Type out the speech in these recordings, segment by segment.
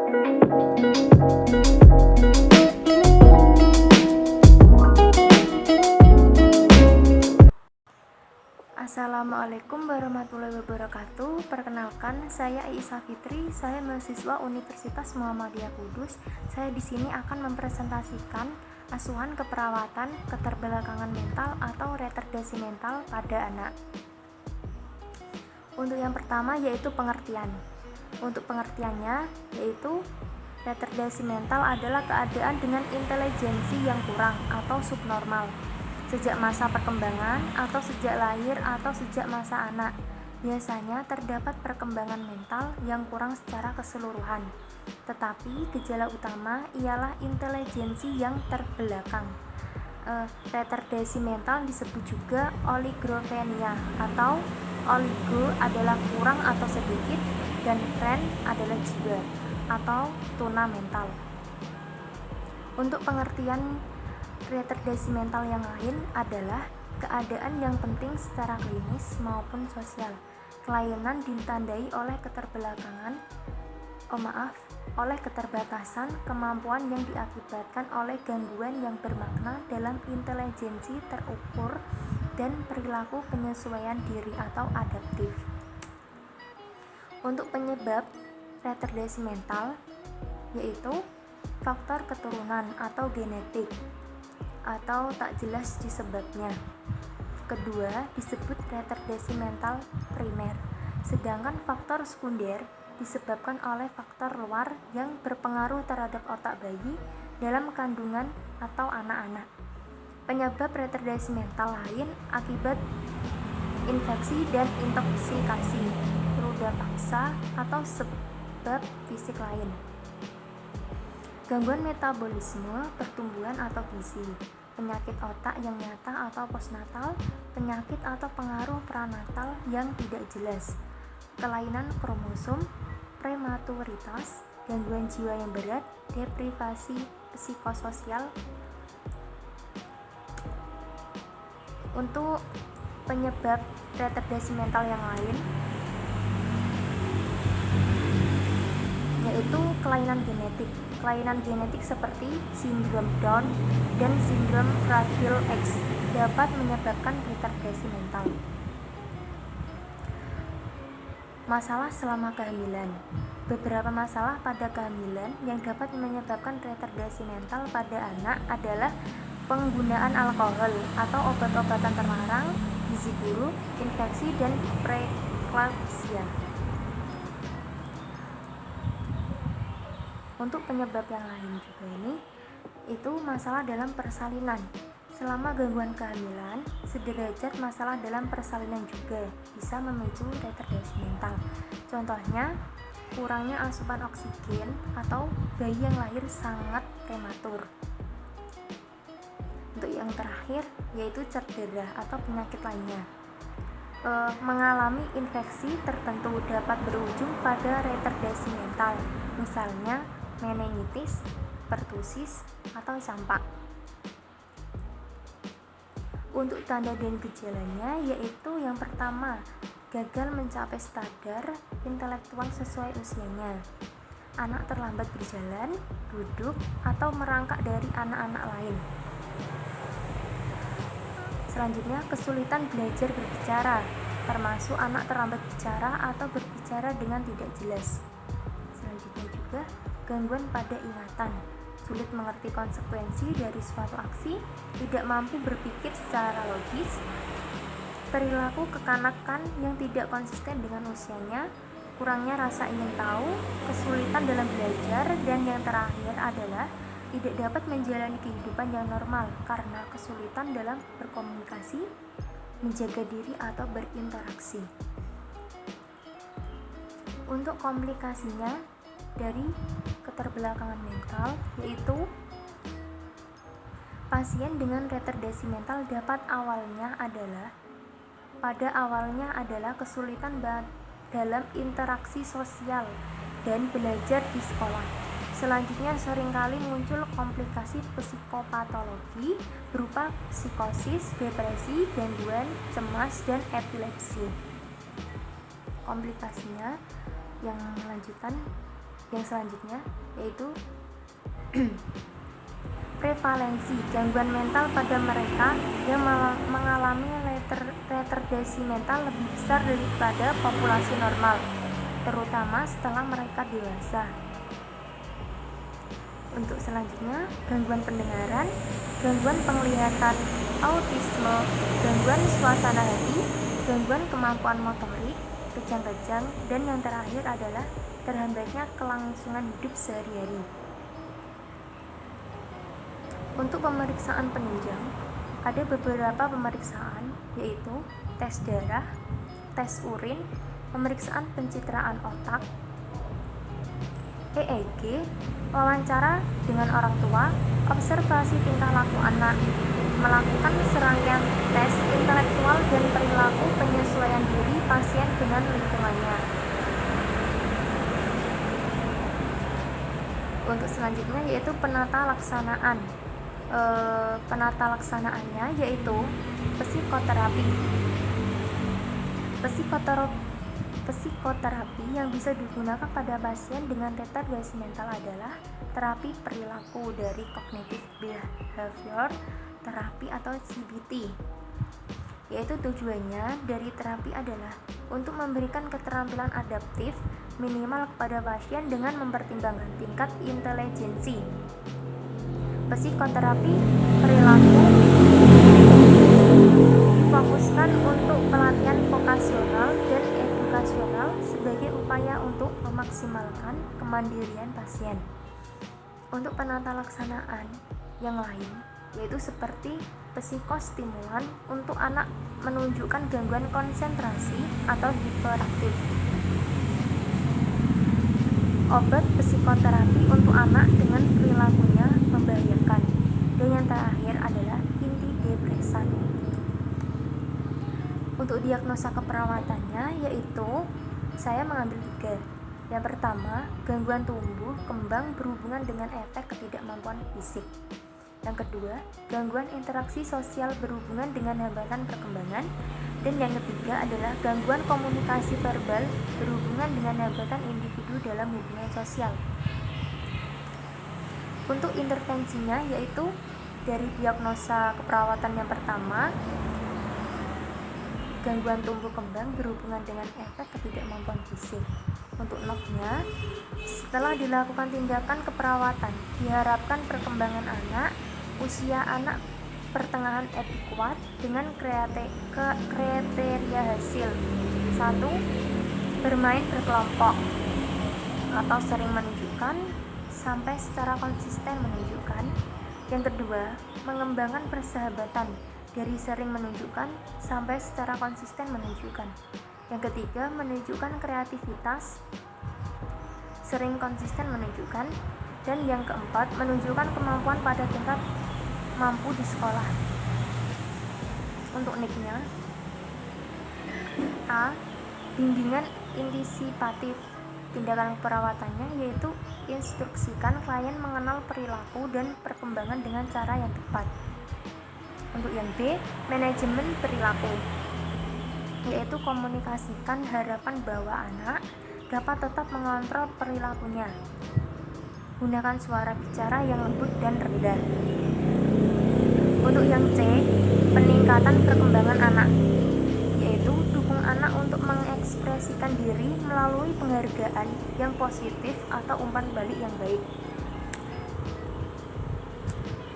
Assalamualaikum warahmatullahi wabarakatuh. Perkenalkan, saya Aisyah Fitri. Saya mahasiswa Universitas Muhammadiyah Kudus. Saya di sini akan mempresentasikan asuhan keperawatan keterbelakangan mental atau retardasi mental pada anak. Untuk yang pertama yaitu pengertian. Untuk pengertiannya yaitu retardasi mental adalah keadaan dengan intelijensi yang kurang atau subnormal sejak masa perkembangan atau sejak lahir atau sejak masa anak. Biasanya terdapat perkembangan mental yang kurang secara keseluruhan, tetapi gejala utama ialah intelijensi yang terbelakang. Retardasi mental disebut juga oligofrenia atau oligo adalah kurang atau sedikit dan phren adalah jiwa atau tuna mental. Untuk pengertian retardasi mental yang lain adalah keadaan yang penting secara klinis maupun sosial. Kelainan ditandai oleh oleh keterbatasan kemampuan yang diakibatkan oleh gangguan yang bermakna dalam intelijensi terukur dan perilaku penyesuaian diri atau adaptif. Untuk penyebab retardasi mental yaitu faktor keturunan atau genetik atau tak jelas disebabnya. Kedua, disebut retardasi mental primer. Sedangkan faktor sekunder disebabkan oleh faktor luar yang berpengaruh terhadap otak bayi dalam kandungan atau anak-anak. Penyebab retardasi mental lain akibat infeksi dan intoksikasi, ruda paksa atau sebab fisik lain. Gangguan metabolisme, pertumbuhan atau gizi, penyakit otak yang nyata atau postnatal, penyakit atau pengaruh pranatal yang tidak jelas, kelainan kromosom, prematuritas, gangguan jiwa yang berat, deprivasi psikososial. Untuk penyebab retardasi mental yang lain yaitu kelainan genetik seperti sindrom Down dan sindrom Fragile X dapat menyebabkan retardasi mental. Masalah selama kehamilan. Beberapa masalah pada kehamilan yang dapat menyebabkan retardasi mental pada anak adalah penggunaan alkohol atau obat-obatan terlarang, gizi buruk, infeksi, dan preeklampsia. Untuk penyebab yang lain juga ini itu masalah dalam persalinan. Selama gangguan kehamilan, sederajat masalah dalam persalinan juga bisa memicu retardasi mental. Contohnya, kurangnya asupan oksigen atau bayi yang lahir sangat prematur. Untuk yang terakhir yaitu cedera atau penyakit lainnya. Mengalami infeksi tertentu dapat berujung pada retardasi mental, misalnya meningitis, pertusis, atau campak. Untuk tanda dan gejalanya yaitu yang pertama, gagal mencapai standar intelektual sesuai usianya. Anak terlambat berjalan, duduk, atau merangkak dari anak-anak lain. Selanjutnya, kesulitan belajar berbicara, termasuk anak terlambat bicara atau berbicara dengan tidak jelas. Selanjutnya juga, gangguan pada ingatan, sulit mengerti konsekuensi dari suatu aksi, tidak mampu berpikir secara logis, perilaku kekanakan yang tidak konsisten dengan usianya, kurangnya rasa ingin tahu, kesulitan dalam belajar, dan yang terakhir adalah tidak dapat menjalani kehidupan yang normal karena kesulitan dalam berkomunikasi, menjaga diri atau berinteraksi. Untuk komplikasinya dari keterbelakangan mental yaitu pasien dengan retardasi mental pada awalnya adalah kesulitan dalam interaksi sosial dan belajar di sekolah. Selanjutnya seringkali muncul komplikasi psikopatologi berupa psikosis, depresi, gangguan cemas, dan epilepsi. Komplikasinya yang lanjutan Yang selanjutnya yaitu prevalensi gangguan mental pada mereka yang mengalami retardasi mental lebih besar daripada populasi normal, terutama setelah mereka dewasa. Untuk selanjutnya, gangguan pendengaran, gangguan penglihatan, autisme, gangguan suasana hati, gangguan kemampuan motorik, kejang-kejang, dan yang terakhir adalah terhambatnya kelangsungan hidup sehari-hari. Untuk pemeriksaan penunjang, ada beberapa pemeriksaan, yaitu tes darah, tes urin, pemeriksaan pencitraan otak, EEG, wawancara dengan orang tua, observasi tingkah laku anak, melakukan serangkaian tes intelektual dan perilaku penyesuaian diri pasien dengan lingkungannya. Untuk selanjutnya yaitu penata laksanaan. Penata laksanaannya yaitu psikoterapi. Psikoterapi yang bisa digunakan pada pasien dengan retardasi mental adalah terapi perilaku dari cognitive behavior terapi atau CBT, yaitu tujuannya dari terapi adalah untuk memberikan keterampilan adaptif minimal kepada pasien dengan mempertimbangkan tingkat intelijensi. Psikoterapi perilaku difokuskan untuk pelatihan vokasional dan edukasional sebagai upaya untuk memaksimalkan kemandirian pasien. Untuk penata laksanaan yang lain yaitu seperti psikostimulan untuk anak menunjukkan gangguan konsentrasi atau hiperaktif, obat psikoterapi untuk anak dengan perilakunya membahayakan, dan yang terakhir adalah antidepresan. Untuk diagnosa keperawatannya yaitu saya mengambil 3. Yang pertama, gangguan tumbuh kembang berhubungan dengan efek ketidakmampuan fisik. Yang kedua, gangguan interaksi sosial berhubungan dengan hambatan perkembangan. Dan yang ketiga adalah gangguan komunikasi verbal berhubungan dengan hambatan individu dalam hubungan sosial. Untuk intervensinya yaitu dari diagnosa keperawatan yang pertama, gangguan tumbuh kembang berhubungan dengan efek ketidakmampuan fisik. Untuk NOK-nya, setelah dilakukan tindakan keperawatan, diharapkan perkembangan anak, usia anak pertengahan adekuat dengan kriteria hasil. 1. Bermain berkelompok atau sering menunjukkan sampai secara konsisten menunjukkan. Yang kedua, mengembangkan persahabatan dari sering menunjukkan sampai secara konsisten menunjukkan. Yang ketiga, menunjukkan kreativitas, sering konsisten menunjukkan. Dan yang keempat, menunjukkan kemampuan pada tingkat mampu di sekolah. Untuk NIK-nya, A. Bimbingan antisipatif. Tindakan perawatannya yaitu instruksikan klien mengenal perilaku dan perkembangan dengan cara yang tepat. Untuk yang B, manajemen perilaku, yaitu komunikasikan harapan bahwa anak dapat tetap mengontrol perilakunya. Gunakan suara bicara yang lembut dan rendah. Untuk yang C, peningkatan perkembangan anak, yaitu dukung anak untuk mengekspresikan diri melalui penghargaan yang positif atau umpan balik yang baik.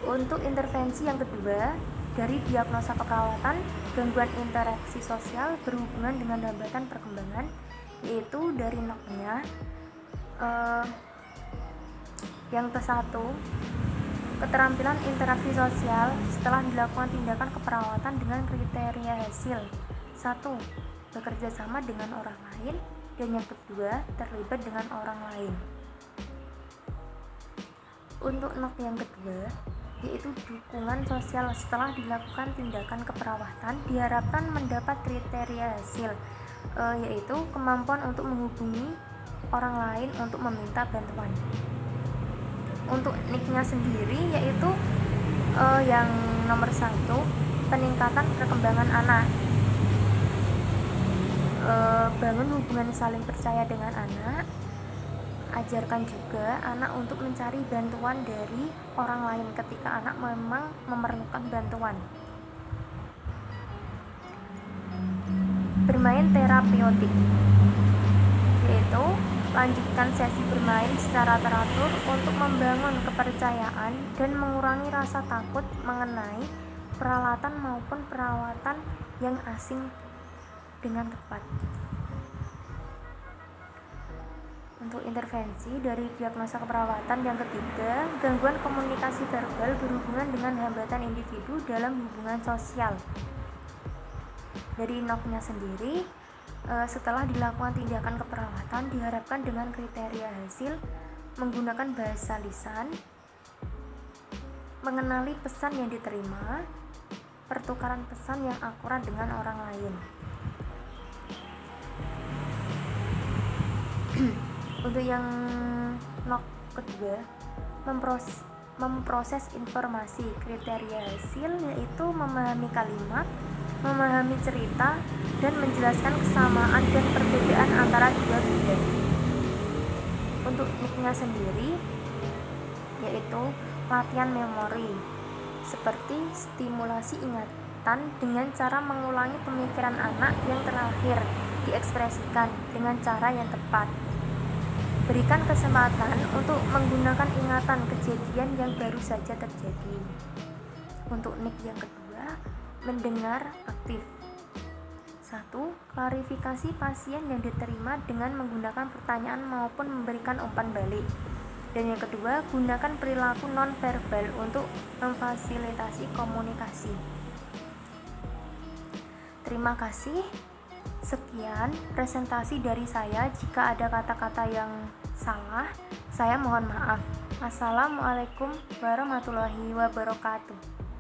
Untuk intervensi yang kedua, dari diagnosa keperawatan gangguan interaksi sosial berhubungan dengan hambatan perkembangan, yaitu dari NOK-nya yang ke-1, keterampilan interaksi sosial setelah dilakukan tindakan keperawatan dengan kriteria hasil. 1. Bekerja sama dengan orang lain. Dan yang kedua, terlibat dengan orang lain. Untuk NOK yang kedua, yaitu dukungan sosial setelah dilakukan tindakan keperawatan, diharapkan mendapat kriteria hasil, yaitu kemampuan untuk menghubungi orang lain untuk meminta bantuan. Untuk NIK-nya sendiri yaitu yang nomor 1, peningkatan perkembangan anak, bangun hubungan saling percaya dengan anak, Ajarkan juga anak untuk mencari bantuan dari orang lain ketika anak memang memerlukan bantuan. Bermain terapeutik, yaitu lanjutkan sesi bermain secara teratur untuk membangun kepercayaan dan mengurangi rasa takut mengenai peralatan maupun perawatan yang asing dengan tepat. Untuk intervensi dari diagnosa keperawatan yang ketiga, gangguan komunikasi verbal berhubungan dengan hambatan individu dalam hubungan sosial. Dari NOK-nya sendiri, setelah dilakukan tindakan keperawatan diharapkan dengan kriteria hasil menggunakan bahasa lisan, mengenali pesan yang diterima, pertukaran pesan yang akurat dengan orang lain. Untuk yang NOK kedua, memproses informasi. Kriteria hasil yaitu memahami kalimat, memahami cerita, dan menjelaskan kesamaan dan perbedaan antara dua benda. Untuk NIK-nya sendiri yaitu latihan memori, seperti stimulasi ingatan dengan cara mengulangi pemikiran anak yang terakhir diekspresikan dengan cara yang tepat. Berikan kesempatan untuk menggunakan ingatan kejadian yang baru saja terjadi. Untuk NIK yang kedua, mendengar aktif. 1. Klarifikasi pasien yang diterima dengan menggunakan pertanyaan maupun memberikan umpan balik. Dan yang kedua, gunakan perilaku nonverbal untuk memfasilitasi komunikasi. Terima kasih. Sekian presentasi dari saya. Jika ada kata-kata yang salah, saya mohon maaf. Assalamualaikum warahmatullahi wabarakatuh.